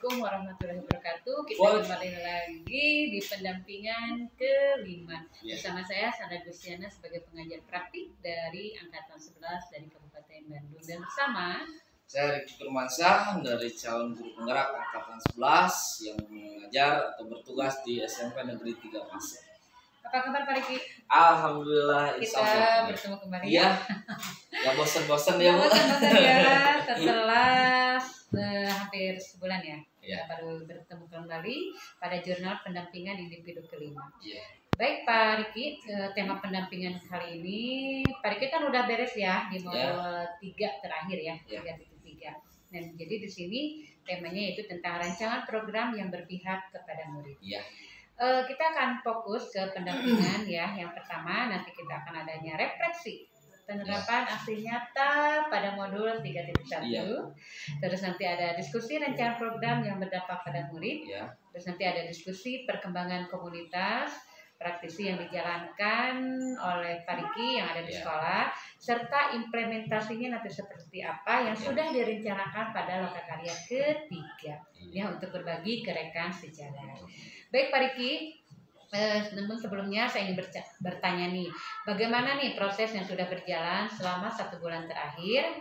Assalamualaikum warahmatullahi wabarakatuh. Kita kembali lagi di pendampingan kelima bersama saya Sandra Gustiana sebagai pengajar praktik dari Angkatan 11 dari Kabupaten Bandung, dan bersama saya Riki Firmansyah dari calon guru penggerak Angkatan 11 yang mengajar atau bertugas di SMP Negeri 3 Pasir. Apa kabar Pak Riki? Alhamdulillah, kita bertemu kembali. Iya. Ya bosan-bosan ya Bu. Bosan-bosan ya setelah hampir sebulan ya. Iya. Kita baru bertemu kembali pada jurnal pendampingan individu kelima. Iya. Baik Pak Riki, tema pendampingan kali ini Pak Riki kan udah beres ya di modul 3 terakhir ya, 3.3. Dan jadi di sini temanya itu tentang rancangan program yang berpihak kepada murid. Iya. Kita akan fokus ke pendampingan ya. Yang pertama nanti kita akan adanya refleksi penerapan aksi nyata pada modul 3.1. Terus nanti ada diskusi rencana program yang berdampak pada murid. Terus nanti ada diskusi perkembangan komunitas praktisi yang dijalankan oleh Pak Riki yang ada di sekolah, serta implementasinya nanti seperti apa yang sudah direncanakan pada lokakarya ketiga ya, untuk berbagi ke rekan sejalan. Baik Pak Riki, namun sebelumnya saya ingin bertanya nih, bagaimana nih proses yang sudah berjalan selama 1 bulan terakhir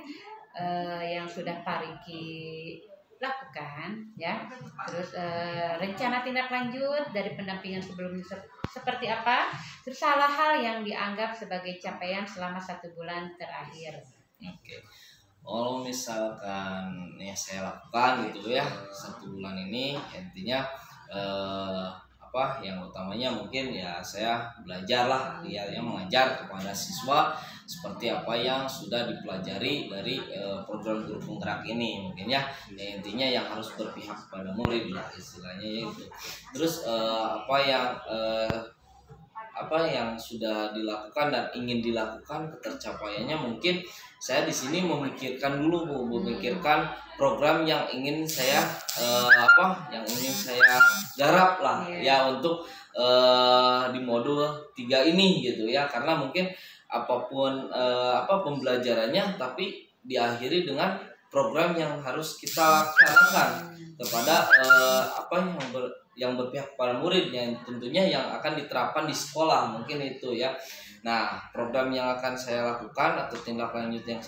yang sudah Pak Riki lakukan ya, terus rencana tindak lanjut dari pendampingan sebelumnya seperti apa, terus hal-hal yang dianggap sebagai capaian selama 1 bulan terakhir. Oke. Kalau misalkan yang saya lakukan gitu ya 1 bulan ini, intinya yang utamanya mungkin ya saya belajar lah ya, yang mengajar kepada siswa seperti apa yang sudah dipelajari dari program guru penggerak ini mungkin ya, intinya yang harus berpihak kepada murid lah istilahnya itu. Terus apa yang sudah dilakukan dan ingin dilakukan ketercapaiannya, mungkin saya di sini memikirkan dulu memikirkan program yang ingin saya garap lah ya untuk di modul 3 ini gitu ya, karena mungkin apapun pembelajarannya tapi diakhiri dengan program yang harus kita lakukan kepada yang berpihak pada murid, yang tentunya yang akan diterapkan di sekolah mungkin itu ya. Nah, program yang akan saya lakukan atau tindak lanjut yang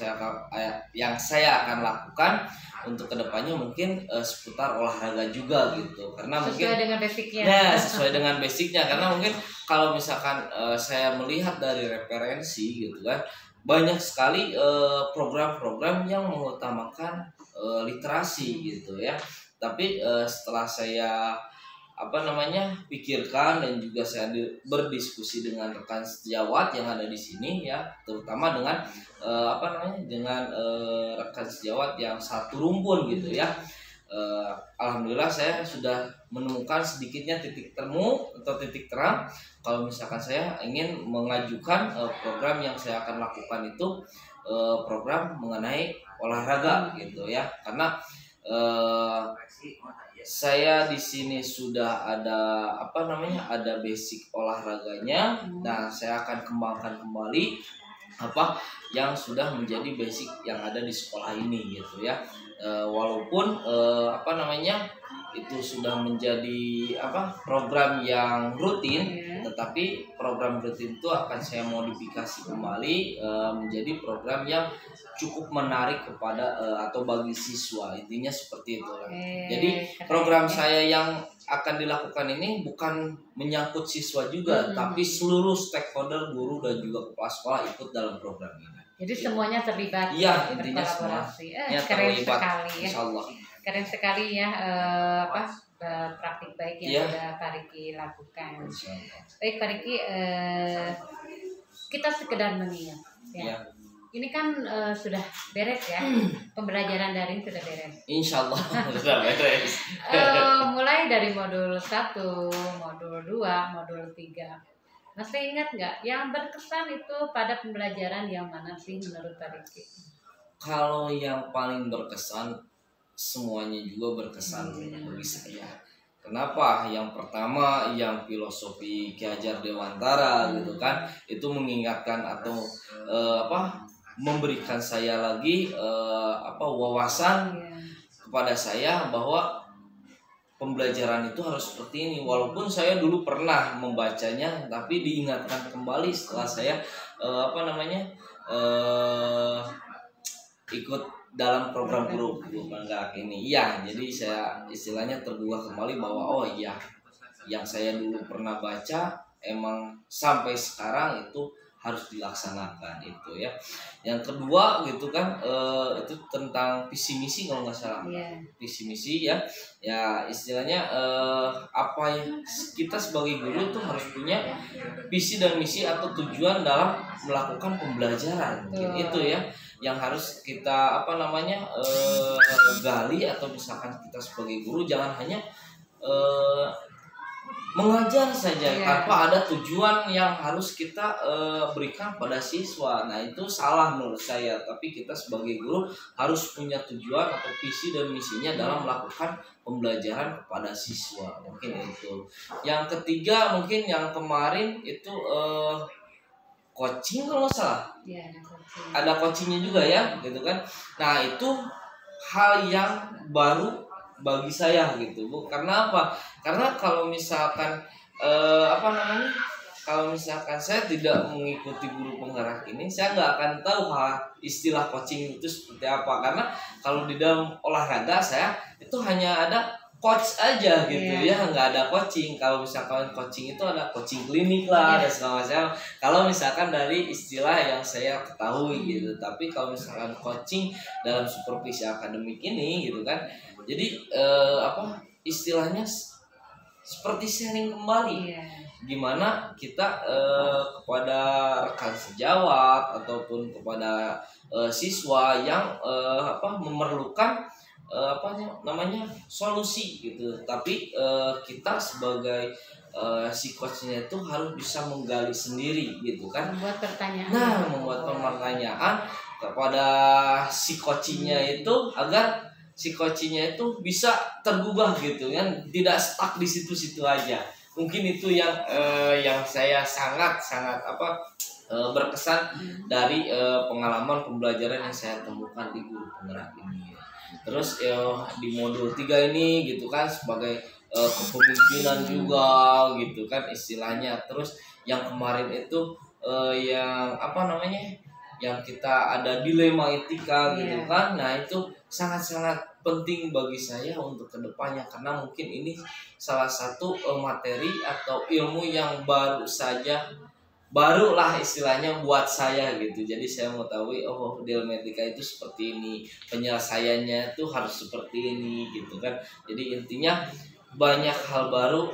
saya akan lakukan untuk kedepannya mungkin seputar olahraga juga gitu, karena sesuai dengan basicnya. Nah, sesuai dengan basicnya, karena mungkin kalau misalkan saya melihat dari referensi gitu kan, banyak sekali program-program yang mengutamakan literasi gitu ya. Tapi setelah saya pikirkan dan juga saya berdiskusi dengan rekan sejawat yang ada di sini ya, terutama dengan rekan sejawat yang satu rumpun gitu ya. Alhamdulillah saya sudah menemukan sedikitnya titik temu atau titik terang kalau misalkan saya ingin mengajukan program yang saya akan lakukan itu program mengenai olahraga gitu ya, karena saya di sini sudah ada ada basic olahraganya. Nah, saya akan kembangkan kembali yang sudah menjadi basic yang ada di sekolah ini gitu ya. Walaupun itu sudah menjadi program yang rutin, tetapi program rutin itu akan saya modifikasi kembali menjadi program yang cukup menarik kepada atau bagi siswa, intinya seperti itu. Jadi program saya yang akan dilakukan ini bukan menyangkut siswa juga, tapi seluruh stakeholder, guru dan juga kepala sekolah ikut dalam program ini. Jadi semuanya terlibat, iya, intinya semua keren sekali ya. Insyaallah. Keren sekali ya praktik baik yang sudah Pak Riki lakukan. Baik Pak Riki, kita sekedar mengingat ya. Ini kan sudah beres ya, pembelajaran daring sudah beres. Insyaallah sudah beres. Mulai dari modul 1, modul 2, modul 3. Masih ingat nggak yang berkesan itu pada pembelajaran yang mana sih menurut Pak Riki? Kalau yang paling berkesan, semuanya juga berkesan bagi saya. Kenapa? Yang pertama yang filosofi Ki Hajar Dewantara gitu kan, itu mengingatkan atau memberikan saya lagi wawasan kepada saya bahwa pembelajaran itu harus seperti ini. Walaupun saya dulu pernah membacanya, tapi diingatkan kembali setelah saya ikut dalam program guru penggerak ini. Iya, jadi saya istilahnya tergugah kembali bahwa oh iya, yang saya dulu pernah baca emang sampai sekarang itu harus dilaksanakan itu ya. Yang kedua gitu kan itu tentang visi misi kalau nggak salah. Visi misi ya istilahnya apa yang kita sebagai guru tuh harus punya visi dan misi atau tujuan dalam melakukan pembelajaran. Mungkin itu ya yang harus kita gali, atau misalkan kita sebagai guru jangan hanya mengajar saja tanpa ada tujuan yang harus kita berikan pada siswa. Nah itu salah menurut saya. Tapi kita sebagai guru harus punya tujuan atau visi dan misinya dalam melakukan pembelajaran kepada siswa. Mungkin itu. Yang ketiga mungkin yang kemarin itu coaching kalau nggak salah. Ada coachingnya juga ya, gitu kan. Nah itu hal yang baru bagi saya gitu Bu. Karena apa? Karena kalau misalkan kalau misalkan saya tidak mengikuti guru penggerak ini, saya nggak akan tahu istilah coaching itu seperti apa. Karena kalau di dalam olahraga saya itu hanya ada coach aja gitu ya, nggak ada coaching. Kalau misalkan coaching itu ada coaching klinik lah dan segala macam. Kalau misalkan dari istilah yang saya ketahui gitu. Tapi kalau misalkan coaching dalam supervisi akademik ini gitu kan, jadi istilahnya seperti sharing kembali, gimana kita kepada rekan sejawat ataupun kepada siswa yang memerlukan solusi gitu. Tapi kita sebagai si coachnya itu harus bisa menggali sendiri gitu kan, membuat pertanyaan. Nah membuat pertanyaan kepada si coachnya itu agar si coachnya itu bisa tergugah gitu kan, tidak stuck di situ-situ aja. Mungkin itu yang saya sangat berkesan dari pengalaman pembelajaran yang saya temukan di guru penggerak ini. Terus di modul 3 ini gitu kan sebagai kepemimpinan juga gitu kan istilahnya. Terus yang kemarin itu yang kita ada dilema etika gitu kan. Nah itu sangat-sangat penting bagi saya untuk kedepannya, karena mungkin ini salah satu materi atau ilmu yang barulah istilahnya buat saya gitu. Jadi saya mau tahu dilema etika itu seperti ini, penyelesaiannya itu harus seperti ini gitu kan. Jadi intinya banyak hal baru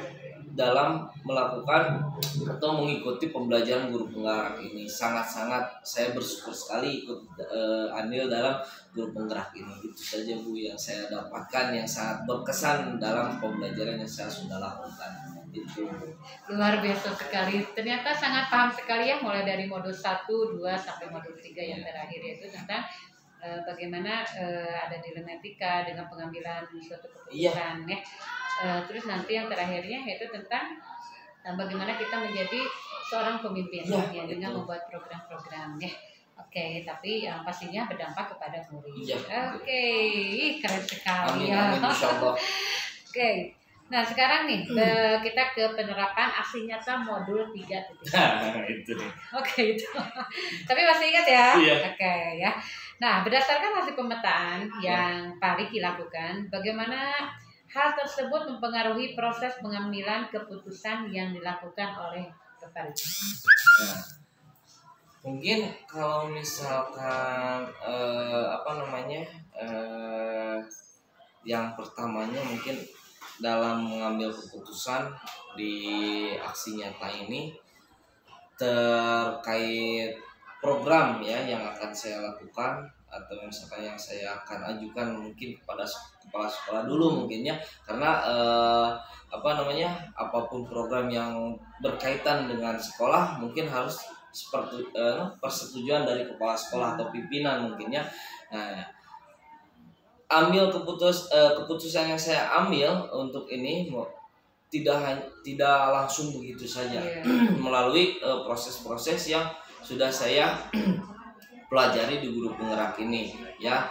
dalam melakukan atau mengikuti pembelajaran guru penggerak ini. Sangat-sangat saya bersyukur sekali ikut andil dalam guru penggerak ini. Itu saja Bu yang saya dapatkan yang sangat berkesan dalam pembelajaran yang saya sudah lakukan. Itu luar biasa sekali. Ternyata sangat paham sekali ya, mulai dari modul 1, 2 sampai modul 3 yang terakhir, yaitu tentang bagaimana ada dilema etika dengan pengambilan suatu keputusan ya. Terus nanti yang terakhirnya yaitu tentang bagaimana kita menjadi seorang pemimpin dengan membuat program-program ya. Oke, tapi yang pastinya berdampak kepada murid. Oke, keren sekali ya. Oke. Nah, sekarang nih kita ke penerapan aksi nyata modul 3.1. Itu nih. Oke, itu. Tapi masih ingat ya? Iya. Oke ya. Nah, berdasarkan hasil pemetaan yang Pak Riki lakukan, bagaimana hal tersebut mempengaruhi proses pengambilan keputusan yang dilakukan oleh Pak Riki? Nah, mungkin kalau misalkan yang pertamanya mungkin dalam mengambil keputusan di aksi nyata ini terkait program ya yang akan saya lakukan, atau misalkan yang saya akan ajukan mungkin kepada kepala sekolah dulu mungkinnya, karena apapun program yang berkaitan dengan sekolah mungkin harus seperti persetujuan dari kepala sekolah atau pimpinan mungkinnya. Nah, keputusan yang saya ambil untuk ini tidak langsung begitu saja, melalui proses-proses yang sudah saya pelajari di guru penggerak ini ya.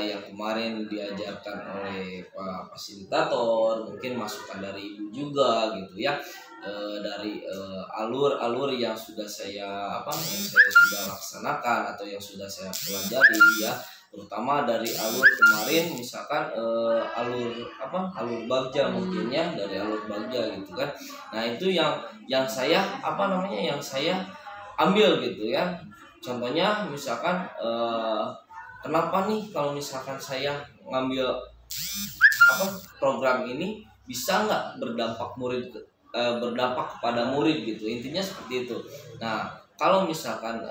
yang kemarin diajarkan oleh Pak Fasilitator, mungkin masukan dari Ibu juga gitu ya, dari alur-alur yang sudah saya sudah laksanakan atau yang sudah saya pelajari ya, terutama dari alur kemarin misalkan alur bagja mungkin ya, dari alur bagja gitu kan. Nah itu yang saya yang saya ambil gitu ya. Contohnya misalkan kenapa nih kalau misalkan saya ngambil program ini bisa nggak berdampak kepada murid gitu, intinya seperti itu. Nah kalau misalkan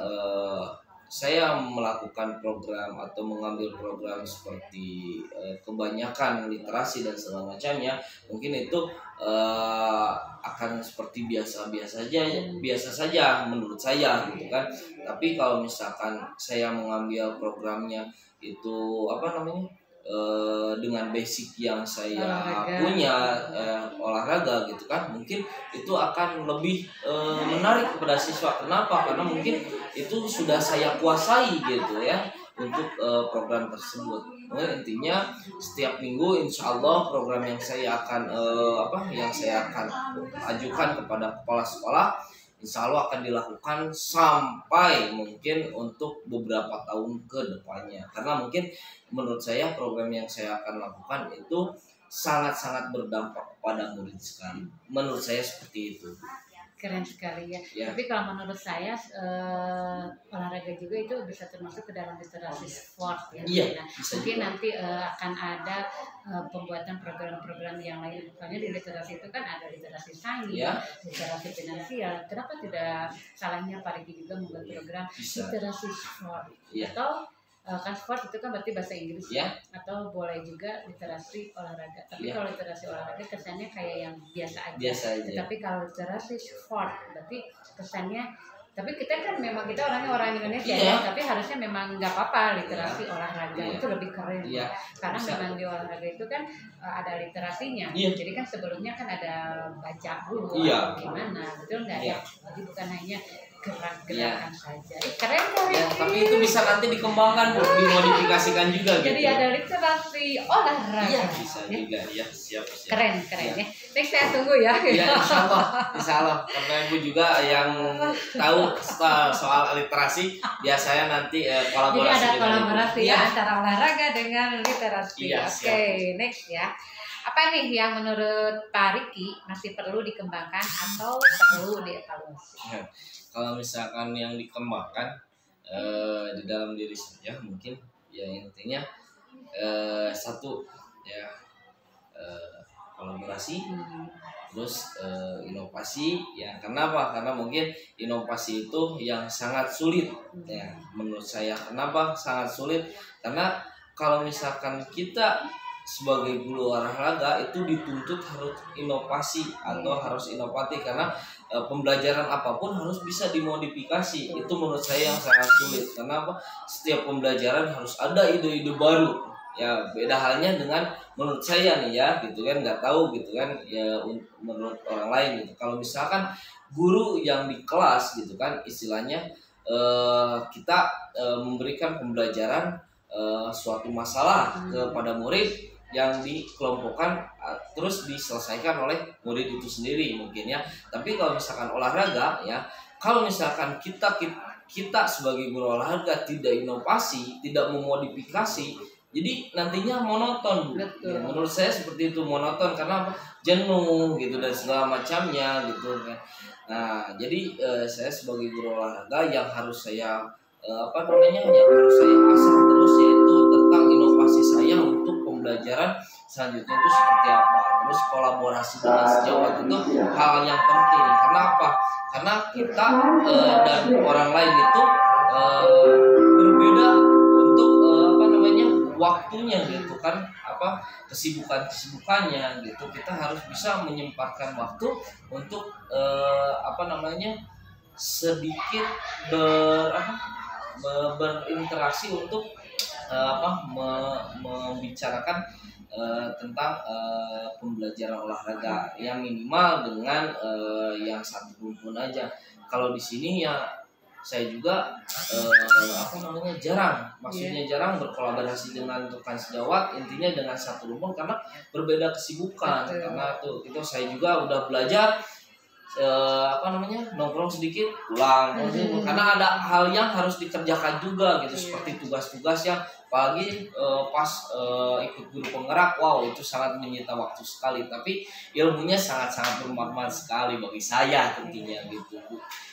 saya melakukan program atau mengambil program seperti kebanyakan literasi dan segala macamnya, mungkin itu akan seperti biasa saja menurut saya gitu kan. Tapi kalau misalkan saya mengambil programnya itu dengan basic yang saya punya, olahraga gitu kan, mungkin itu akan lebih menarik kepada siswa. Kenapa? Karena mungkin itu sudah saya kuasai gitu ya untuk program tersebut. Intinya setiap minggu insya Allah program yang saya akan ajukan kepada kepala sekolah, insya Allah akan dilakukan sampai mungkin untuk beberapa tahun ke depannya. Karena mungkin menurut saya program yang saya akan lakukan itu sangat-sangat berdampak pada murid sekali. Menurut saya seperti itu. Keren sekali ya. Tapi kalau menurut saya olahraga juga itu bisa termasuk ke dalam literasi sport ya. Iya, mungkin nanti akan ada pembuatan program-program yang lain. Misalnya di literasi itu kan ada literasi sains, literasi finansial. Kenapa tidak salahnya Pak Riki juga membuat program literasi sport? Atau kan sport itu kan berarti bahasa Inggris atau boleh juga literasi olahraga. Tapi kalau literasi olahraga kesannya kayak yang biasa aja. Tetapi kalau literasi sport berarti kesannya, tapi kita kan memang kita orang Indonesia tapi harusnya memang nggak apa-apa literasi olahraga itu lebih keren karena memang di olahraga itu kan ada literasinya. Jadi kan sebelumnya kan ada baca dulu gimana, betul nggak ya? Jadi bukan hanya gerak-gerakan saja. Keren ya, tapi itu bisa nanti dikembangkan, dimodifikasikan juga jadi gitu. Ada literasi olahraga. Bisa juga ya, siap. Keren ya. Next saya tunggu ya. Insya Allah. Karena Ibu juga yang tahu soal literasi, biasanya nanti kolaborasi. Jadi ada kolaborasi antara olahraga dengan literasi. Oke, next ya. Apa nih yang menurut Pak Riki masih perlu dikembangkan atau perlu dievaluasi? Kalau misalkan yang dikembangkan di dalam diri saya mungkin ya intinya satu ya kolaborasi, terus inovasi ya. Kenapa? Karena mungkin inovasi itu yang sangat sulit ya menurut saya. Kenapa sangat sulit? Karena kalau misalkan kita sebagai guru olahraga itu dituntut harus inovasi atau harus inovatif, karena pembelajaran apapun harus bisa dimodifikasi. Itu menurut saya yang sangat sulit. Karena setiap pembelajaran harus ada ide-ide baru. Ya beda halnya dengan menurut saya nih ya gitu kan, nggak tahu gitu kan ya menurut orang lain gitu. Kalau misalkan guru yang di kelas gitu kan istilahnya kita memberikan pembelajaran suatu masalah kepada murid yang dikelompokkan terus diselesaikan oleh murid itu sendiri mungkin ya. Tapi kalau misalkan olahraga ya, kalau misalkan kita sebagai guru olahraga tidak inovasi, tidak memodifikasi, jadi nantinya monoton. Ya, menurut saya seperti itu, monoton karena jenuh gitu dan segala macamnya gitu kan. Nah jadi saya sebagai guru olahraga yang harus saya yang harus saya asah terus yaitu tentang inovasi saya untuk pembelajaran selanjutnya itu seperti apa. Terus kolaborasi dengan sejawat itu hal yang penting. Kenapa? Karena kita dan orang lain itu berbeda untuk waktunya gitu kan, kesibukannya gitu. Kita harus bisa menyempatkan waktu untuk sedikit berinteraksi untuk membicarakan tentang pembelajaran olahraga yang minimal dengan yang satu rumpun aja. Kalau di sini ya saya juga jarang, maksudnya jarang berkolaborasi dengan rekan sejawat, intinya dengan satu rumpun karena berbeda kesibukan. Karena itu saya juga udah belajar nongkrong sedikit pulang, karena ada hal yang harus dikerjakan juga gitu, seperti tugas-tugas yang apalagi pas ikut guru penggerak, wow itu sangat menyita waktu sekali, tapi ilmunya sangat-sangat bermanfaat sekali bagi saya tentunya gitu.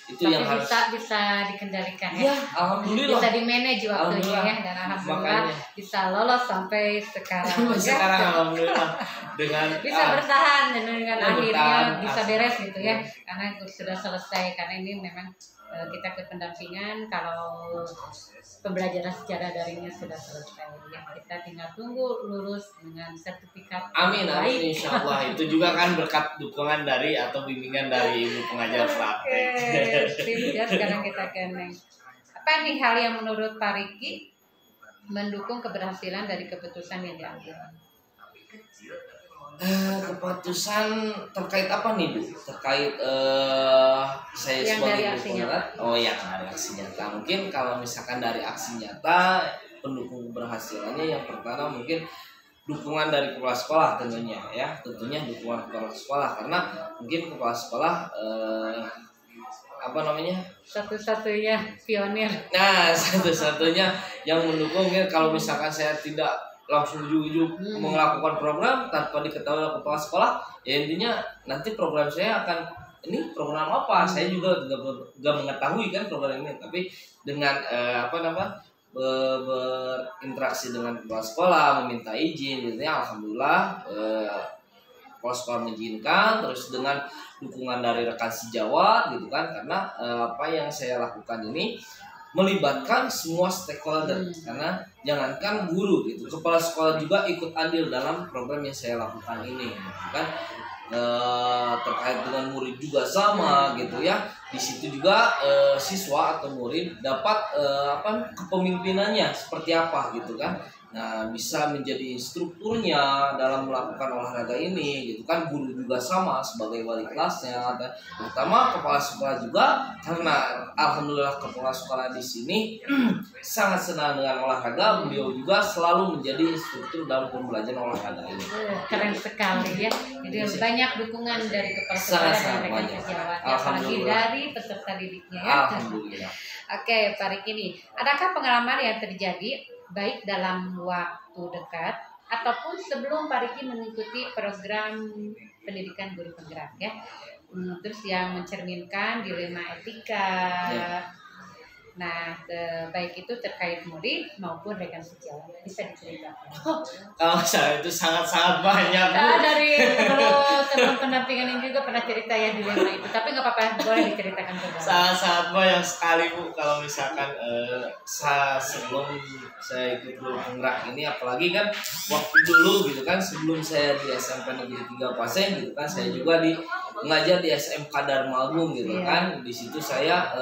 Itu tapi yang harus bisa dikendalikan ya. Alhamdulillah. Bisa di-manage waktunya ya, dan alhamdulillah bisa lolos sampai sekarang. Sekarang alhamdulillah dengan bisa bertahan dan dengan akhirnya bisa beres gitu ya. Iya. Karena sudah selesai, karena ini memang kita ke pendampingan kalau pembelajaran secara daringnya sudah selesai ya, kita tinggal tunggu lulus dengan sertifikat. Amin insya Allah. Itu juga kan berkat dukungan dari atau bimbingan dari ibu pengajar praktek. Ya, sekarang kita ke next. Apa nih hal yang menurut Pak Riki mendukung keberhasilan dari keputusan yang diambil? Keputusan terkait apa nih Bu? Terkait saya yang sebagai dari aksi nyata. Oh ya, dari aksi nyata. Mungkin kalau misalkan dari aksi nyata pendukung keberhasilannya yang pertama mungkin dukungan dari kepala sekolah tentunya ya. Tentunya dukungan kepala sekolah, karena mungkin kepala sekolah satu-satunya pionir. Nah, satu-satunya yang mendukung ya. Kalau misalkan saya tidak langsung ujuk-ujuk melakukan program tanpa diketahui oleh kepala sekolah, ya intinya nanti program saya akan ini program apa, saya juga tidak mengetahui kan program ini, tapi dengan berinteraksi dengan kepala sekolah, meminta izin, gitu ya, alhamdulillah kepala sekolah mengizinkan, terus dengan dukungan dari rekan sejawat gitu kan, karena apa yang saya lakukan ini melibatkan semua stakeholder, karena jangankan guru gitu, kepala sekolah juga ikut andil dalam program yang saya lakukan ini gitu kan. Terkait dengan murid juga sama gitu ya, di situ juga siswa atau murid dapat kepemimpinannya seperti apa gitu kan. Nah, bisa menjadi instrukturnya dalam melakukan olahraga ini gitu kan. Guru juga sama sebagai wali kelasnya, dan terutama kepala sekolah juga, karena alhamdulillah kepala sekolah di sini sangat senang dengan olahraga. Beliau juga selalu menjadi instruktur dalam pembelajaran olahraga ini. Keren sekali ya. Jadi banyak dukungan dari kepala sekolah dan rekan sejawat, apalagi dari peserta didiknya ya. Alhamdulillah. Oke, Pak Riki nih, adakah pengalaman yang terjadi baik dalam waktu dekat ataupun sebelum Pak Riki mengikuti program pendidikan guru penggerak ya, terus yang mencerminkan dilema etika ya. Nah, baik itu terkait murid maupun rekan sejawat, bisa diceritakan? Kalau saya itu sangat-sangat banyak Bu. Dari sebelum pendampingan ini juga pernah cerita ya dilema itu, tapi nggak apa-apa, boleh diceritakan juga. Sangat-sangat banyak sekali Bu. Kalau misalkan sebelum saya ikut guru penggerak ini, apalagi kan waktu dulu gitu kan, sebelum saya di SMP Negeri 3 Paseng gitu kan, saya juga mengajar di SMK Dharma Agung gitu kan. Di situ saya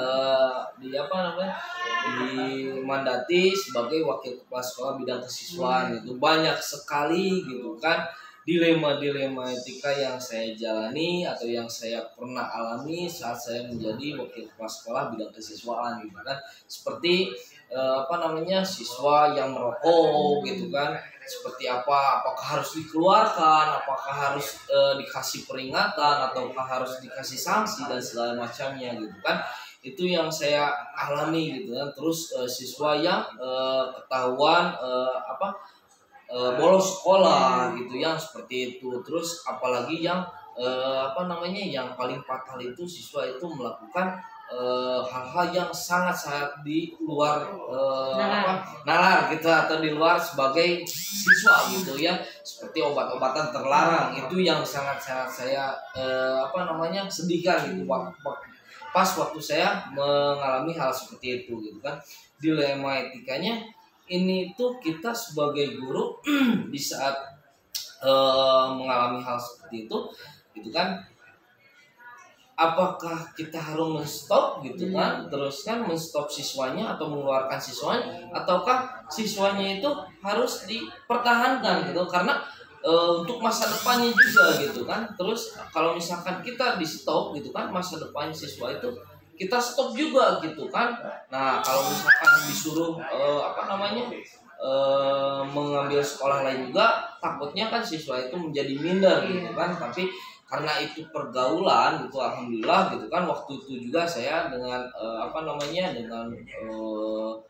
dimandati sebagai wakil kepala sekolah bidang kesiswaan. Itu banyak sekali gitu kan dilema-dilema etika yang saya jalani atau yang saya pernah alami saat saya menjadi wakil kepala sekolah bidang kesiswaan gitu kan. Seperti siswa yang merokok gitu kan, seperti apakah harus dikeluarkan, apakah harus dikasih peringatan, ataukah harus dikasih sanksi dan segala macamnya gitu kan. Itu yang saya alami gitu kan. Terus siswa yang ketahuan bolos sekolah gitu, yang seperti itu. Terus apalagi yang yang paling fatal itu siswa itu melakukan hal-hal yang sangat-sangat di luar nalar gitu, atau di luar sebagai siswa gitu ya, seperti obat-obatan terlarang. Itu yang sangat-sangat saya sedihkan gitu pas waktu saya mengalami hal seperti itu gitu kan. Dilema etikanya ini tuh kita sebagai guru di saat mengalami hal seperti itu gitu kan, apakah kita harus men-stop gitu kan, terus kan men-stop siswanya atau mengeluarkan siswanya, ataukah siswanya itu harus dipertahankan gitu, karena untuk masa depannya juga gitu kan. Terus kalau misalkan kita di stop gitu kan, masa depannya siswa itu kita stop juga gitu kan. Nah kalau misalkan disuruh mengambil sekolah lain juga, takutnya kan siswa itu menjadi minder gitu kan. Tapi karena itu pergaulan itu alhamdulillah gitu kan, waktu itu juga saya dengan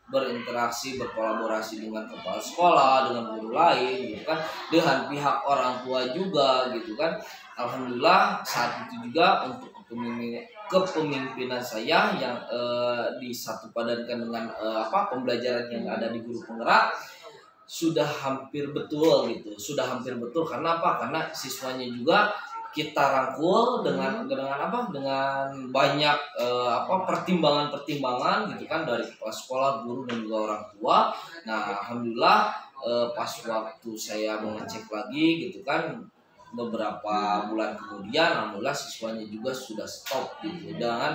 berinteraksi, berkolaborasi dengan kepala sekolah, dengan guru lain gitu kan, dengan pihak orang tua juga gitu kan. Alhamdulillah saat itu juga untuk kepemimpinan saya yang disatu padankan dengan pembelajaran yang ada di guru penggerak sudah hampir betul gitu, karena apa? Karena siswanya juga kita rangkul dengan banyak pertimbangan gitu kan dari kepala sekolah, guru dan juga orang tua. Nah alhamdulillah pas waktu saya mengecek lagi gitu kan, beberapa bulan kemudian alhamdulillah siswanya juga sudah stop gitu dengan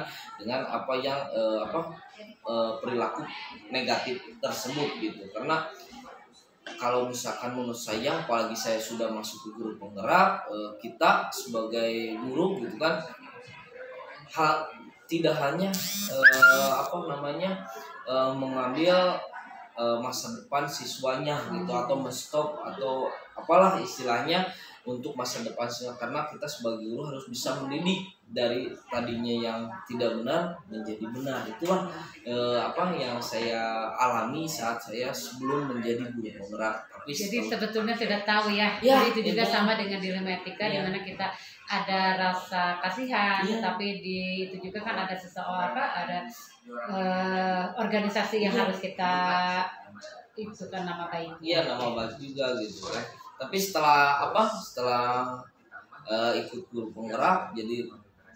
perilaku negatif tersebut gitu. Karena kalau misalkan menurut saya, apalagi saya sudah masuk ke guru penggerak, kita sebagai guru gitu kan, tidak hanya mengambil masa depan siswanya gitu, atau menstop atau apalah istilahnya untuk masa depan siswa, karena kita sebagai guru harus bisa mendidik dari tadinya yang tidak benar menjadi benar. Itulah yang saya alami saat saya sebelum menjadi guru penggerak. Tapi jadi sebetulnya sudah tahu ya, ya jadi itu juga ya. sama dengan dilema etika, Ya. di mana kita ada rasa kasihan, Ya. tapi itu juga kan ada seseorang, ada organisasi yang harus kita itu kan nama baik. Iya, nama baik juga gitu kan. Tapi setelah ikut guru penggerak, jadi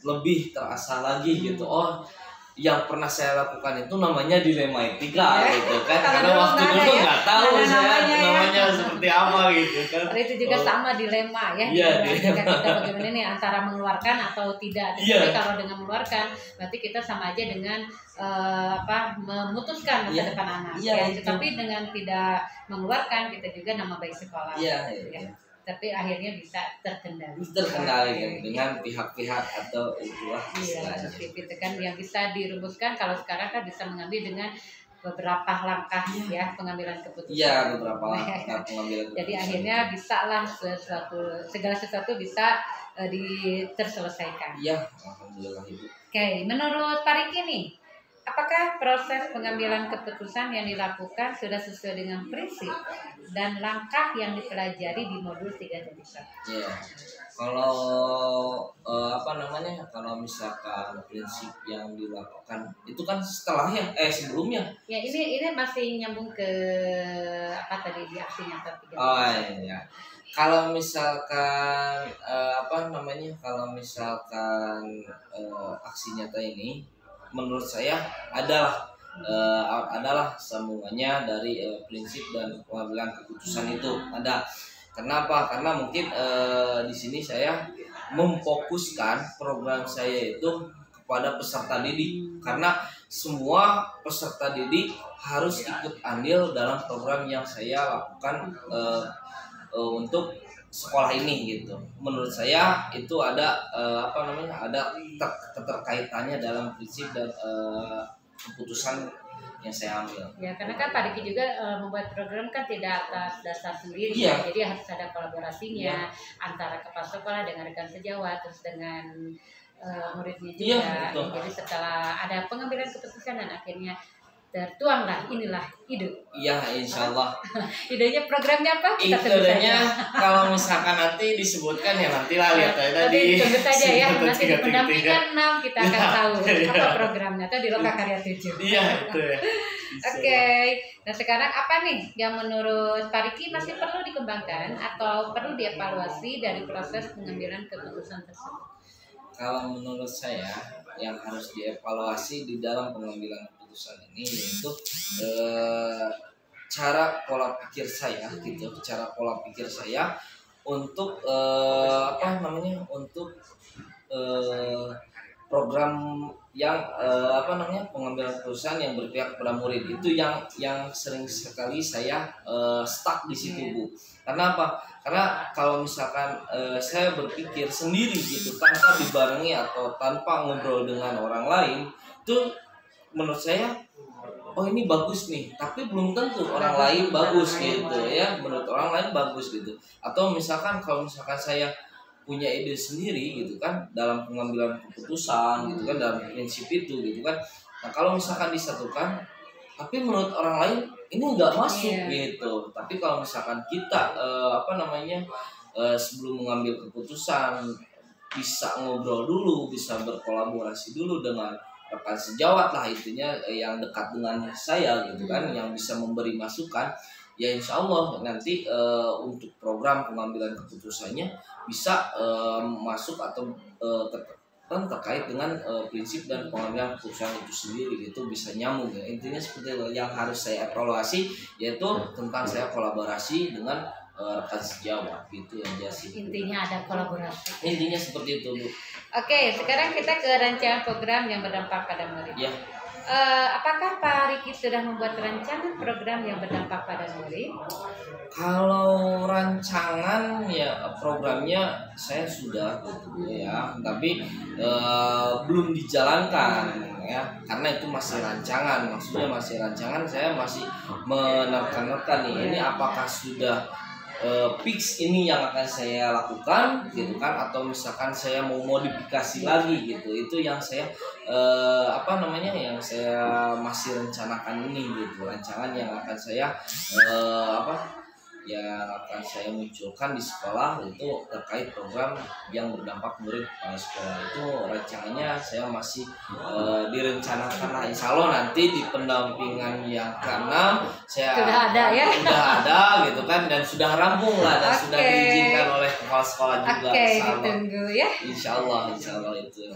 lebih terasa lagi gitu. Oh, yang pernah saya lakukan itu namanya dilema etika gitu kan. Karena waktu dulu nggak tahu saya namanya seperti apa gitu kan. Tapi itu juga sama dilema ya. Iya, kita bagaimana nih antara mengeluarkan atau tidak. Tapi kalau dengan mengeluarkan berarti kita sama aja dengan memutuskan masa depan anak. Tapi dengan tidak mengeluarkan kita juga nama baik sekolah. Iya. Tapi akhirnya bisa terkendali dengan pihak-pihak atau itulah itu kan yang bisa dirumuskan. Kalau sekarang kan bisa mengambil dengan beberapa langkah ya pengambilan keputusan. Iya, beberapa langkah pengambilan keputusan. Jadi akhirnya bisalah segala sesuatu bisa terselesaikan. Iya, alhamdulillah Ibu. Oke, menurut Pak Riki nih, apakah proses pengambilan keputusan yang dilakukan sudah sesuai dengan prinsip dan langkah yang dipelajari di modul 3.1? Iya. Kalau kalau misalkan prinsip yang dilakukan itu kan sebelumnya. Ya, ini masih nyambung ke apa tadi di aksi nyata 3.1. Oh iya. Kalau misalkan aksi nyata ini menurut saya adalah sambungannya dari prinsip dan pengambilan keputusan itu ada. Kenapa? Karena mungkin di sini saya memfokuskan program saya itu kepada peserta didik, karena semua peserta didik harus ikut andil dalam program yang saya lakukan untuk sekolah ini gitu. Menurut saya itu ada keterkaitannya dalam prinsip dan keputusan yang saya ambil. Ya, karena kan Pak Diki juga membuat program kan tidak atas dasar sendiri. Iya. Jadi harus ada kolaborasinya antara kepala sekolah dengan rekan sejawat, terus dengan muridnya juga. Iya, betul. Jadi setelah ada pengambilan keputusan dan akhirnya tertuanglah inilah ide. Iya, insyaallah. Idenya programnya apa? Idenya kalau misalkan nanti disebutkan ya nantilah lihat aja tadi. Tunggu saja ya, nanti di pendampingan 6 kita akan tahu apa programnya atau di Lokakarya 7. Iya, itu ya. Oke. Nah, sekarang apa nih yang menurut Pak Riki masih perlu dikembangkan atau perlu dievaluasi dari proses pengambilan keputusan tersebut? Kalau menurut saya yang harus dievaluasi di dalam pengambilan keputusan ini yaitu cara pola pikir saya untuk program yang pengambilan keputusan yang berpihak kepada murid. Itu yang sering sekali saya stuck di situ, Bu. Karena apa? Karena kalau misalkan saya berpikir sendiri gitu tanpa dibarengi atau tanpa ngobrol dengan orang lain, itu menurut saya oh ini bagus nih, tapi belum tentu orang lain bagus gitu ya, menurut orang lain bagus gitu. Atau misalkan kalau misalkan saya punya ide sendiri gitu kan dalam pengambilan keputusan gitu kan dalam prinsip itu gitu kan. Nah kalau misalkan disatukan tapi menurut orang lain ini nggak masuk gitu. Tapi kalau misalkan kita sebelum mengambil keputusan bisa ngobrol dulu, bisa berkolaborasi dulu dengan rekan sejawat lah itunya yang dekat dengan saya gitu kan, yang bisa memberi masukan, ya insya Allah nanti untuk program pengambilan keputusannya bisa masuk atau terkait dengan prinsip dan pengambilan keputusan itu sendiri gitu bisa nyambung ya. Intinya seperti itu yang harus saya evaluasi, yaitu tentang saya kolaborasi dengan rekan sejawat gitu aja sih. Intinya ada kolaborasi. Intinya seperti itu Bu. Oke, sekarang kita ke rancangan program yang berdampak pada murid. Ya. Apakah Pak Riki sudah membuat rancangan program yang berdampak pada murid? Kalau rancangan ya programnya saya sudah gitu ya, tapi belum dijalankan ya, karena itu masih rancangan. Maksudnya masih rancangan, saya masih menerka-nerka nih ini apakah sudah fix ini yang akan saya lakukan gitu kan, atau misalkan saya mau modifikasi lagi gitu. Itu yang saya yang saya masih rencanakan ini gitu, rancangan yang akan saya yang akan saya munculkan di sekolah itu terkait program yang berdampak murid pada sekolah. Itu rancangannya saya masih direncanakan lah, insya Allah nanti di pendampingan yang ke-6 saya sudah ada ya, sudah ada gitu kan, dan sudah rampung lah dan sudah diizinkan oleh kepala sekolah juga. Ditunggu ya, insya Allah itu.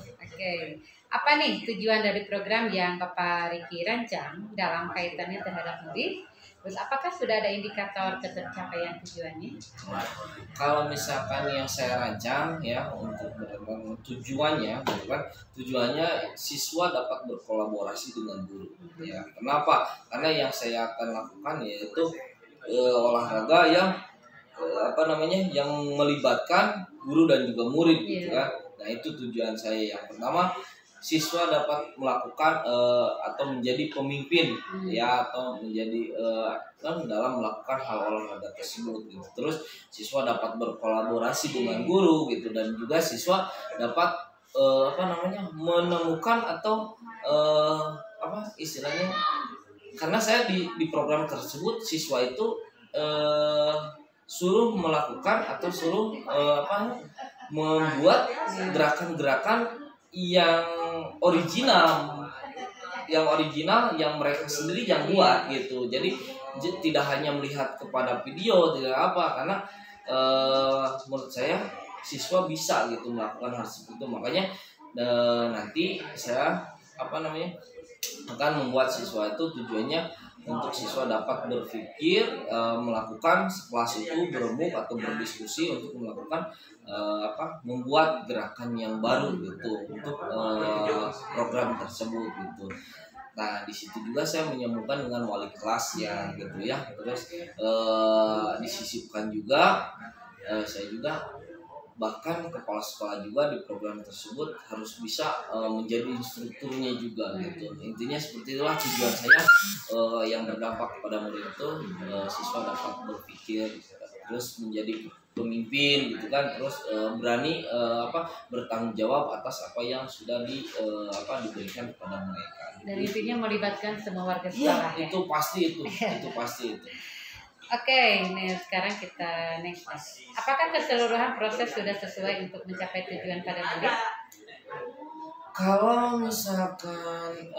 Apa nih tujuan dari program yang Bapak Riki rancang dalam kaitannya terhadap murid? Terus apakah sudah ada indikator ketercapaian tujuannya? Kalau misalkan yang saya rancang ya untuk tujuannya, tujuannya siswa dapat berkolaborasi dengan guru. Ya, kenapa? Karena yang saya akan lakukan yaitu olahraga yang yang melibatkan guru dan juga murid gitu kan. Nah itu tujuan saya yang pertama. Siswa dapat melakukan atau menjadi pemimpin ya, atau menjadi dalam melakukan hal olahraga tersebut gitu. Terus siswa dapat berkolaborasi dengan guru gitu, dan juga siswa dapat menemukan atau istilahnya, karena saya di program tersebut siswa itu suruh melakukan atau suruh membuat gerakan-gerakan yang original yang mereka sendiri yang buat gitu. Jadi tidak hanya melihat kepada video, tidak apa, karena menurut saya siswa bisa gitu melakukan hal seperti itu. Makanya nanti saya akan membuat siswa itu tujuannya untuk siswa dapat berpikir, melakukan kelas itu berembuk atau berdiskusi untuk melakukan membuat gerakan yang baru gitu untuk program tersebut gitu. Nah di situ juga saya menyambungkan dengan wali kelas ya gitu ya. Terus disisipkan juga saya juga bahkan kepala sekolah juga di program tersebut harus bisa menjadi instrukturnya juga gitu. Intinya seperti itulah tujuan saya yang berdampak kepada murid itu, siswa dapat berpikir terus menjadi pemimpin gitu kan, terus berani bertanggung jawab atas apa yang sudah diberikan kepada mereka. Dan intinya melibatkan semua warga sekolah. Ya, itu pasti itu pasti itu. Oke, ini sekarang kita next. Apakah keseluruhan proses sudah sesuai untuk mencapai tujuan pada murid? Kalau misalkan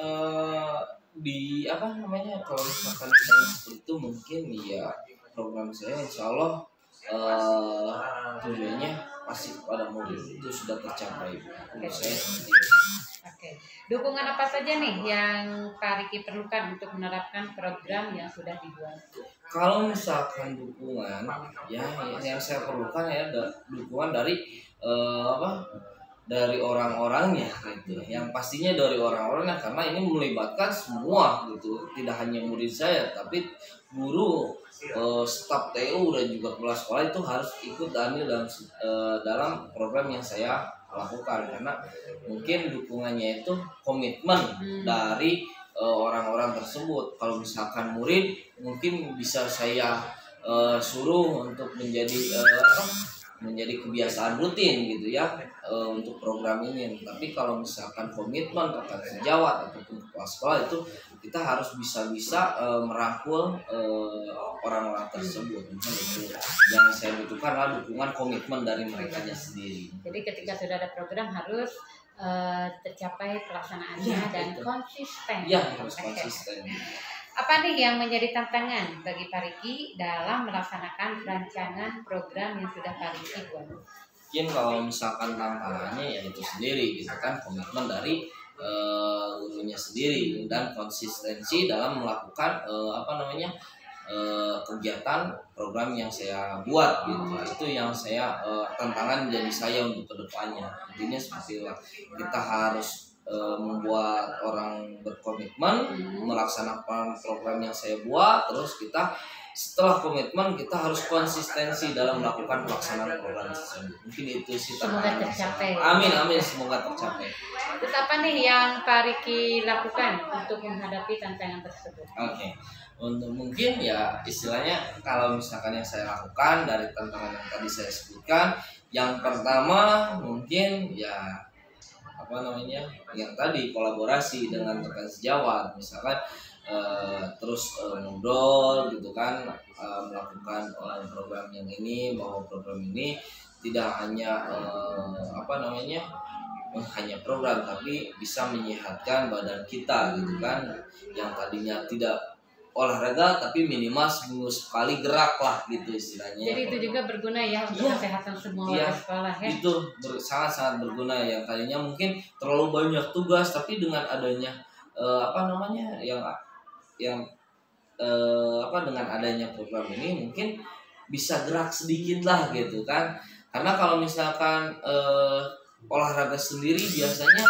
kalau misalkan seperti itu mungkin ya program saya insya Allah tujuannya pasti kepada murid itu sudah tercapai. Oke. Dukungan apa saja nih yang Pak Riki perlukan untuk menerapkan program yang sudah dibuat? Kalau misalkan dukungan, ya yang saya perlukan ya dukungan dari dari orang-orangnya gitu. Yang pastinya dari orang-orangnya, karena ini melibatkan semua gitu. Tidak hanya murid saya, tapi guru, staf TU dan juga kepala sekolah itu harus ikut andil dalam program yang saya lakukan, karena mungkin dukungannya itu komitmen dari orang-orang tersebut. Kalau misalkan murid mungkin bisa saya suruh untuk menjadi kebiasaan rutin gitu ya untuk program ini. Tapi kalau misalkan komitmen rekan sejawat ataupun kepala sekolah itu kita harus bisa merangkul orang-orang tersebut. Mungkin itu yang saya butuhkan adalah dukungan komitmen dari mereka sendiri. Jadi ketika sudah ada program harus tercapai pelaksanaannya ya, dan itu konsisten. Ya, harus konsisten. Apa nih yang menjadi tantangan bagi Pak Riki dalam melaksanakan rancangan program yang sudah Pak Riki buat? Mungkin kalau misalkan tantangannya ya itu sendiri gitu kan, komitmen dari gurunya sendiri dan konsistensi dalam melakukan kegiatan program yang saya buat gitu. Itu yang saya tantangan jadi saya untuk kedepannya. Intinya seperti itu, kita harus membuat orang berkomitmen melaksanakan program yang saya buat. Terus kita setelah komitmen kita harus konsistensi dalam melakukan pelaksanaan program tersebut. Mungkin itu sih. Semoga tercapai. Amin, semoga tercapai. Terus apa nih yang Pak Riki lakukan untuk menghadapi tantangan tersebut? Oke. Untuk mungkin ya istilahnya kalau misalkan yang saya lakukan dari tantangan yang tadi saya sebutkan, yang pertama mungkin ya yang tadi kolaborasi dengan rekan sejawat, misalkan terus ngobrol gitu kan, melakukan program yang ini, bahwa program ini tidak hanya hanya program tapi bisa menyehatkan badan kita gitu kan, yang tadinya tidak olahraga tapi minimal seminggu sekali gerak lah gitu istilahnya. Jadi itu juga berguna ya untuk kesehatan semua warga sekolah ya. Itu sangat berguna. Yang tadinya mungkin terlalu banyak tugas, tapi dengan adanya dengan adanya program ini mungkin bisa gerak sedikit lah gitu kan. Karena kalau misalkan olahraga sendiri biasanya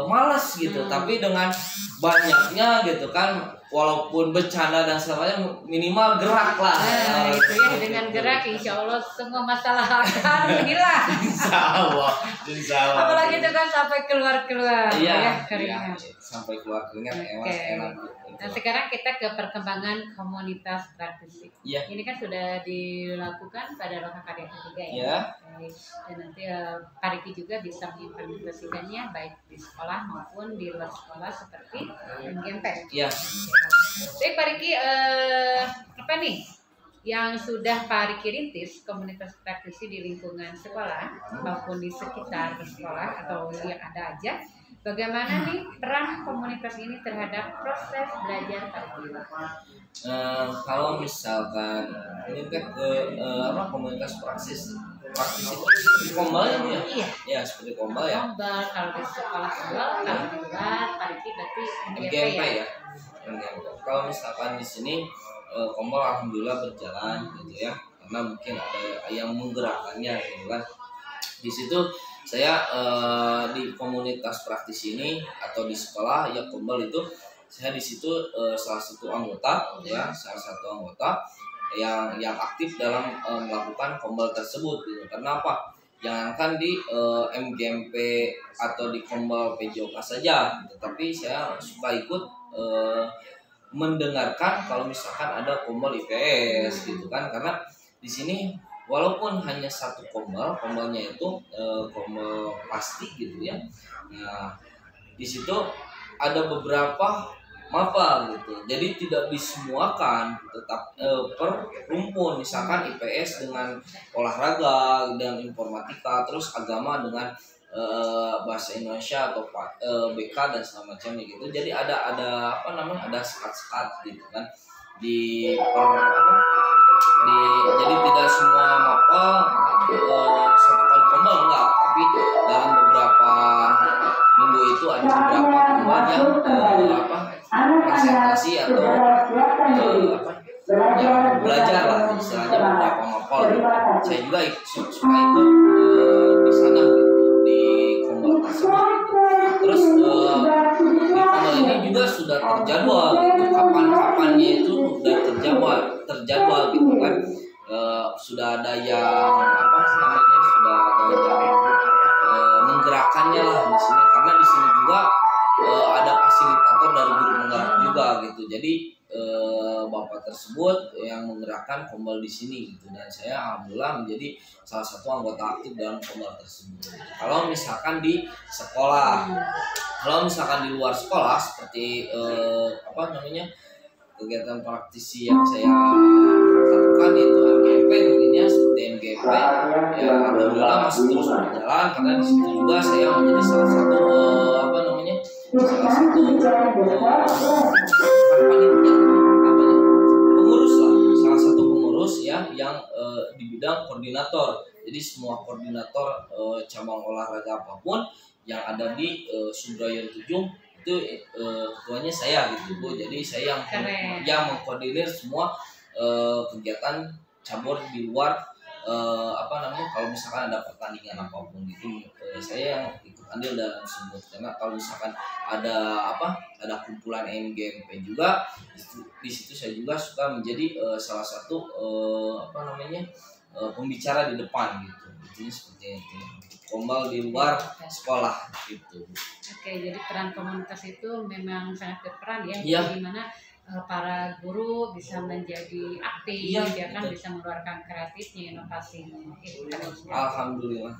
malas gitu, tapi dengan banyaknya gitu kan, walaupun bercanda dan sebagainya minimal gerak lah. Itu ya, dengan gerak insya Allah semua masalah akan hilang. Insya Allah. Apalagi itu kan sampai keluar keringat. Sampai keluar keringat enak. Nah sekarang kita ke perkembangan komunitas praktisi. Ini kan sudah dilakukan pada Lokakarya ketiga ya. Dan nanti Pak Riki juga bisa mengimplementasikannya baik di sekolah maupun di luar sekolah seperti MGMP. Baik Pak Riki, apa nih yang sudah Pak Riki rintis komunitas praktisi di lingkungan sekolah maupun di sekitar sekolah atau yang ada aja? Bagaimana nih peran komunitas ini terhadap proses belajar Pak Riki? Kalau misalkan ini kan komunitas praktisi seperti kombal ya? Iya, seperti kombal ya. Kombal kalau di sekolah kalau di luar Pak Riki berarti MGMP ya. Kalau misalkan di sini kombal alhamdulillah berjalan gitu ya, karena mungkin ada yang menggerakkannya gitu kan. Di situ saya di komunitas praktisi ini atau di sekolah ya kombal itu saya di situ salah satu anggota yang aktif dalam melakukan kombal tersebut gitu. Kenapa? Jangankan di MGMP atau di kombal PJOK saja, tetapi saya suka ikut mendengarkan kalau misalkan ada kombal IPS gitu kan, karena di sini walaupun hanya satu kombalnya itu kombal plastik gitu ya. Nah, di situ ada beberapa maba gitu. Jadi tidak disemuakan, tetap per rumpun, misalkan IPS dengan olahraga dan informatika, terus agama dengan bahasa Indonesia atau BK dan segala macamnya gitu. Jadi ada sekat-sekat gitu kan jadi tidak semua mapel satu kali kombal enggak, tapi dalam beberapa minggu itu ada beberapa kombal yang presentasi atau yang belajar lah istilahnya beberapa mapel gitu. Saya juga suka ikut di sana gitu, di kombal tersebut gitu. Terus di kombal ini juga sudah terjadwal gitu, kapan-kapannya itu sudah terjadwal gitu kan. Sudah ada yang mengadakan kombal di sini gitu, dan saya alhamdulillah menjadi salah satu anggota aktif dalam kombal tersebut. Kalau misalkan di sekolah, kalau misalkan di luar sekolah seperti kegiatan praktisi yang saya lakukan itu MGP, mungkinnya seperti MGP ya alhamdulillah masih terus berjalan, karena di situ juga saya menjadi salah satu pengurus lah, salah satu pengurus ya yang di bidang koordinator. Jadi semua koordinator cabang olahraga apapun yang ada di Sudrayan 7 itu ketuanya saya gitu Bu. Jadi saya yang mengkoordinir semua kegiatan cabur di luar kalau misalkan ada pertandingan apapun itu saya yang ikut andil dalam tersebut. Karena kalau misalkan ada kumpulan MGMP juga di situ saya juga suka menjadi salah satu pembicara di depan gitu. Intinya seperti itu. Kombal di luar sekolah gitu. Oke, jadi peran komunitas itu memang sangat berperan ya. Iya. Di mana para guru bisa menjadi aktif, ya kan, bisa mengeluarkan kreatifnya, inovasinya. Alhamdulillah.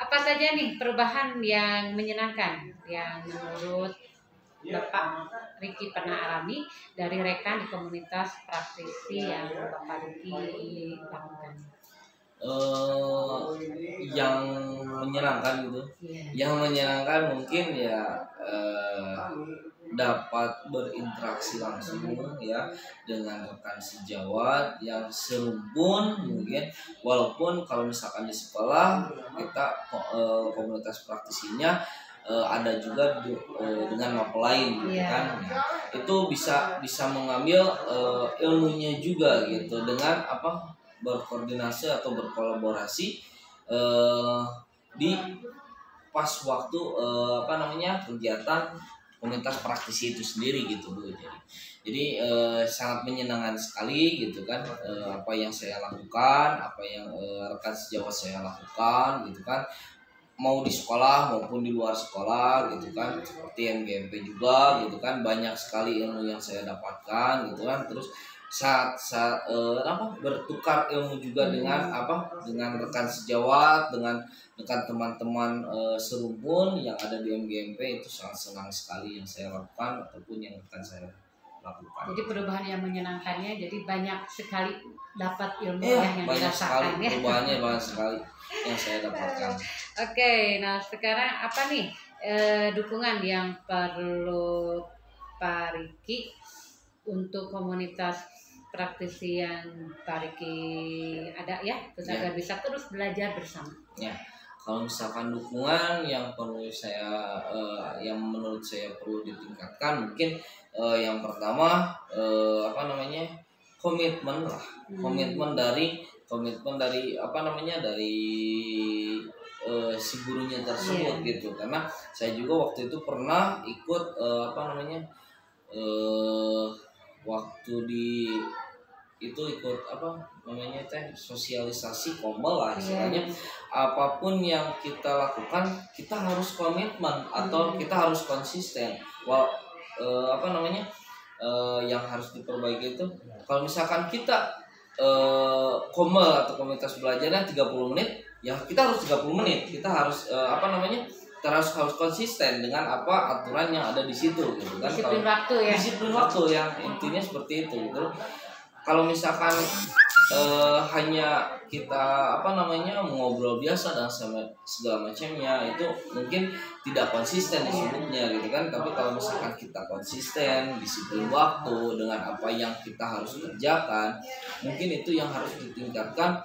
Apa saja nih perubahan yang menyenangkan yang menurut Bapak Riki pernah alami dari rekan di komunitas praktisi yang Bapak Riki lakukan? Yang menyenangkan gitu. Yang menyenangkan mungkin ya dapat berinteraksi langsung ya dengan rekan sejawat yang serumpun mungkin, walaupun kalau misalkan di sekolah kita komunitas praktisinya ada juga dengan mapel lain gitu kan. Nah, itu bisa mengambil ilmunya juga gitu dengan berkoordinasi atau berkolaborasi di pas waktu kegiatan komunitas praktisi itu sendiri gitu Bu. Jadi sangat menyenangkan sekali gitu kan, apa yang saya lakukan, apa yang rekan sejawat saya lakukan gitu kan, mau di sekolah maupun di luar sekolah gitu kan, seperti MGMP juga gitu kan, banyak sekali ilmu yang saya dapatkan gitu kan. Terus saat bertukar ilmu juga dengan rekan sejawat, dengan teman-teman serumpun yang ada di MGMP, itu sangat senang sekali yang saya lakukan ataupun yang rekan saya lakukan. Jadi perubahan yang menyenangkannya, jadi banyak sekali dapat ilmu yang banyak dirasakan sekali perubahannya, banyak sekali yang saya dapatkan. Oke, nah sekarang apa nih dukungan yang perlu Pak Riki untuk komunitas praktisi yang Pak Riki ada ya, agar bisa terus belajar bersama. Ya, kalau misalkan dukungan yang perlu yang menurut saya perlu ditingkatkan, mungkin yang pertama komitmen lah, komitmen dari si gurunya tersebut gitu. Karena saya juga waktu itu pernah ikut waktu ikut sosialisasi kombal lah istilahnya. Apapun yang kita lakukan kita harus komitmen atau kita harus konsisten. Yang harus diperbaiki itu kalau misalkan kita kombal atau komunitas belajarnya 30 menit, ya kita harus 30 menit. Kita harus kita harus konsisten dengan aturan yang ada di situ gitu kan. Disiplin waktu ya. Disiplin waktu yang intinya seperti itu gitu. Kalau misalkan hanya kita mengobrol biasa dan segala macamnya, itu mungkin tidak konsisten disebutnya gitu kan. Tapi kalau misalkan kita konsisten, disiplin waktu dengan apa yang kita harus kerjakan, mungkin itu yang harus ditingkatkan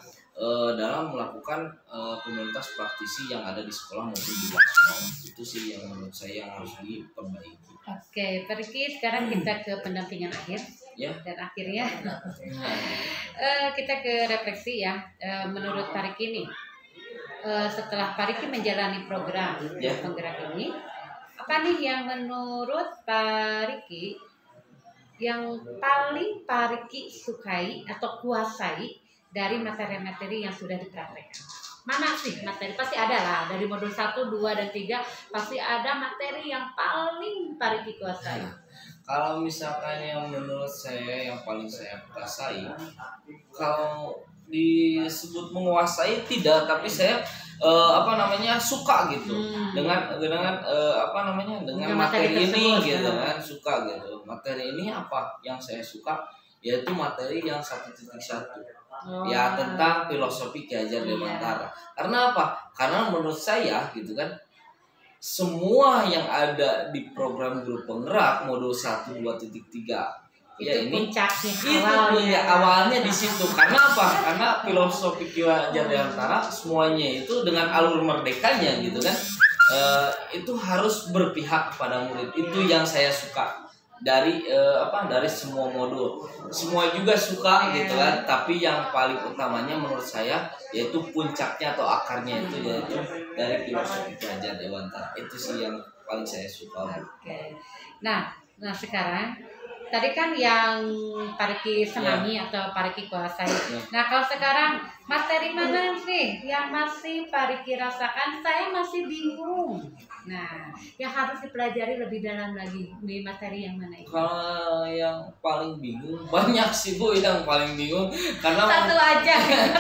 dalam melakukan komunitas praktisi yang ada di sekolah maupun di luar sekolah. Itu sih yang menurut saya yang harus diperbaiki. Oke, Pak Riki, sekarang kita ke pendampingan akhir. Ya. Dan akhirnya kita ke refleksi ya. Menurut Pak Riki nih, setelah Pak Riki menjalani program penggerak ini, apa nih yang menurut Pak Riki yang paling Pak Riki sukai atau kuasai dari materi-materi yang sudah dipraktekkan? Mana sih materi? Pasti ada lah, dari modul 1, 2, dan 3 pasti ada materi yang paling Pak Riki kuasai. Kalau misalkan yang menurut saya yang paling saya kuasai, kalau disebut menguasai tidak, tapi saya suka gitu dengan dengan materi ini gitu kan, suka gitu. Materi ini apa yang saya suka, yaitu materi yang 1.1 ya tentang filosofi Ki Hajar Dewantara. Karena apa? Karena menurut saya gitu kan, semua yang ada di program Guru Penggerak modul 1 2.3 ya ini awalnya di situ. Karena apa? Karena filosofi Ki Hajar Dewantara semuanya itu dengan alur merdekanya gitu kan, itu harus berpihak kepada murid. Itu yang saya suka dari dari semua modul. Semua juga suka gitu kan, tapi yang paling utamanya menurut saya yaitu puncaknya atau akarnya itu yaitu dari filosofi Ki Hajar Dewantara. Itu sih yang paling saya suka. Oke. Nah sekarang tadi kan yang Pariki senangi atau Pariki kuasai. Nah kalau sekarang materi mana sih yang masih Pariki rasakan? Saya masih bingung. Nah, yang harus dipelajari lebih dalam lagi di materi yang mana itu? Kalau yang paling bingung banyak sih Bu, yang paling bingung karena satu aja.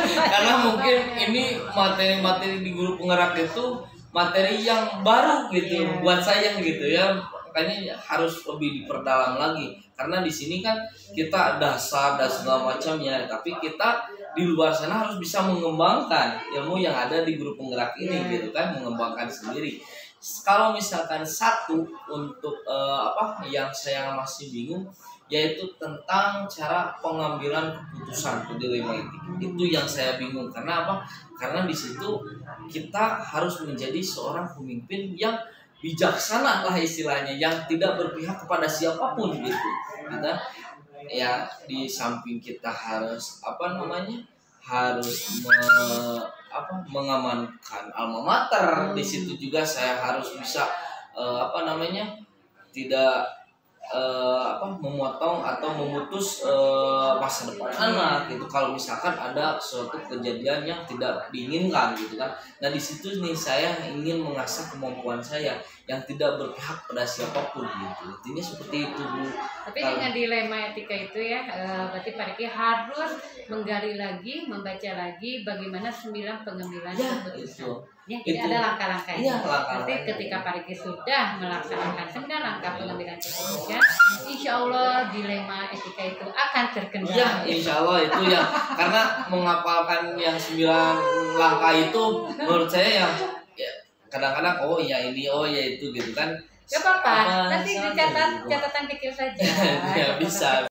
Karena mungkin ini materi-materi di Guru Penggerak itu materi yang baru gitu buat saya gitu ya. Makanya harus lebih diperdalam lagi, karena di sini kan kita dasar dan segala macamnya, tapi kita di luar sana harus bisa mengembangkan ilmu yang ada di Guru Penggerak ini gitu kan, mengembangkan sendiri. Kalau misalkan satu untuk yang saya masih bingung, yaitu tentang cara pengambilan keputusan dilema etik. Itu yang saya bingung. Karena apa? Karena di situ kita harus menjadi seorang pemimpin yang bijaksana lah istilahnya, yang tidak berpihak kepada siapapun gitu. Kita ya di samping kita harus mengamankan alma mater. Di situ juga saya harus bisa tidak memotong atau memutus masa depan anak gitu kalau misalkan ada suatu kejadian yang tidak diinginkan gitu kan. Nah di situ nih saya ingin mengasah kemampuan saya yang tidak berpihak pada siapapun gitu. Intinya seperti itu Bu. Tapi dengan dilema etika itu ya, berarti Pariki harus menggali lagi, membaca lagi bagaimana 9 pengambilan keputusan. Ya, jadi ada langkah-langkahnya. Iya, nanti ketika Pariki sudah melaksanakan 9 langkah pengambilan keputusan, insya Allah dilema etika itu akan terkendali. Iya, insya Allah itu ya. Karena menghafalkan yang 9 langkah itu menurut saya ya kadang-kadang oh ya ini, oh ya itu gitu kan. Gak apa-apa, nanti dicatat catatan kecil saja. Ya bisa.